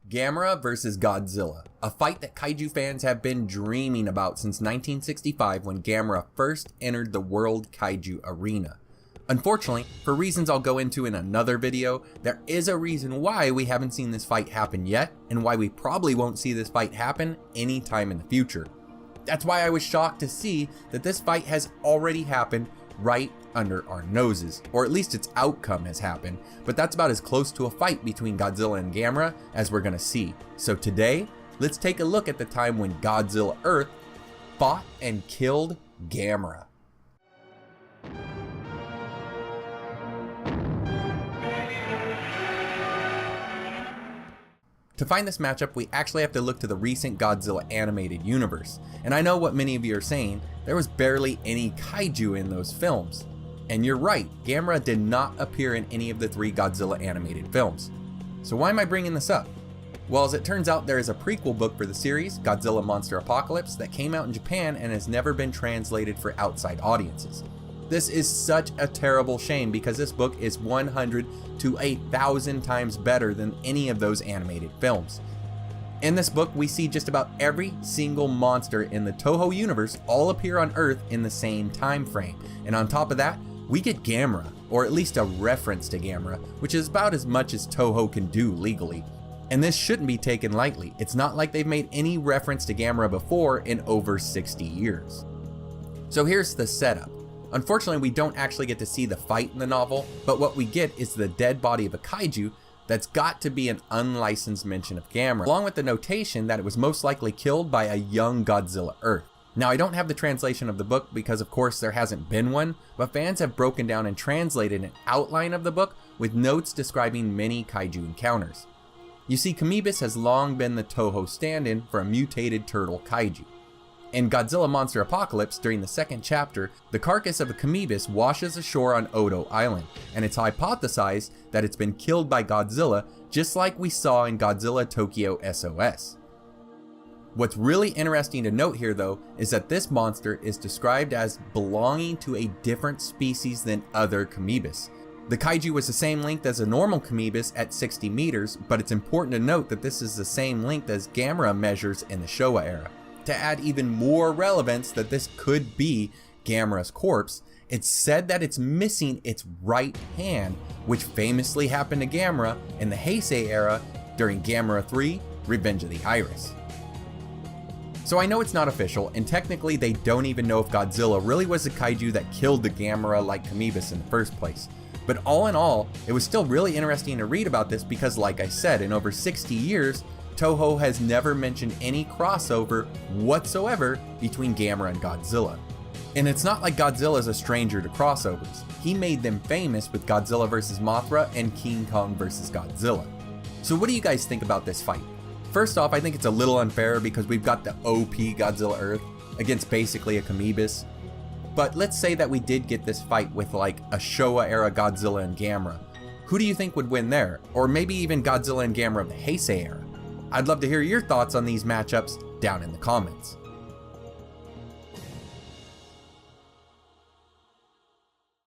Gamera vs. Godzilla, a fight that kaiju fans have been dreaming about since 1965 when Gamera first entered the World Kaiju Arena. Unfortunately, for reasons I'll go into in another video, there is a reason why we haven't seen this fight happen yet, and why we probably won't see this fight happen anytime in the future. That's why I was shocked to see that this fight has already happened right under our noses, or at least its outcome has happened, but that's about as close to a fight between Godzilla and Gamera as we're gonna see. So today, let's take a look at the time when Godzilla Earth fought and killed Gamera. To find this matchup, we actually have to look to the recent Godzilla animated universe. And I know what many of you are saying, there was barely any kaiju in those films. And you're right, Gamera did not appear in any of the 3 Godzilla animated films. So why am I bringing this up? Well, as it turns out, there is a prequel book for the series, Godzilla Monster Apocalypse, that came out in Japan and has never been translated for outside audiences. This is such a terrible shame because this book is 100 to 1,000 times better than any of those animated films. In this book, we see just about every single monster in the Toho universe all appear on Earth in the same time frame. And on top of that, we get Gamera, or at least a reference to Gamera, which is about as much as Toho can do legally. And this shouldn't be taken lightly. It's not like they've made any reference to Gamera before in over 60 years. So here's the setup. Unfortunately, we don't actually get to see the fight in the novel, but what we get is the dead body of a kaiju that's got to be an unlicensed mention of Gamera, along with the notation that it was most likely killed by a young Godzilla Earth. Now, I don't have the translation of the book because of course there hasn't been one, but fans have broken down and translated an outline of the book with notes describing many kaiju encounters. You see, Kamibis has long been the Toho stand-in for a mutated turtle kaiju. In Godzilla Monster Apocalypse, during the 2nd chapter, the carcass of a Kamibis washes ashore on Odo Island, and it's hypothesized that it's been killed by Godzilla, just like we saw in Godzilla Tokyo SOS. What's really interesting to note here though, is that this monster is described as belonging to a different species than other Kamibis. The kaiju was the same length as a normal Kamibis at 60 meters, but it's important to note that this is the same length as Gamera measures in the Showa era. To add even more relevance that this could be Gamera's corpse, it's said that it's missing its right hand, which famously happened to Gamera in the Heisei era during Gamera 3, Revenge of the Iris. So I know it's not official, and technically they don't even know if Godzilla really was the kaiju that killed the Gamera-like Kamibis in the first place. But all in all, it was still really interesting to read about this because, like I said, in over 60 years, Toho has never mentioned any crossover whatsoever between Gamera and Godzilla. And it's not like Godzilla is a stranger to crossovers. He made them famous with Godzilla vs. Mothra and King Kong vs. Godzilla. So what do you guys think about this fight? First off, I think it's a little unfair because we've got the OP Godzilla Earth against basically a Kamibis. But let's say that we did get this fight with like a Showa era Godzilla and Gamera. Who do you think would win there? Or maybe even Godzilla and Gamera of the Heisei era? I'd love to hear your thoughts on these matchups down in the comments.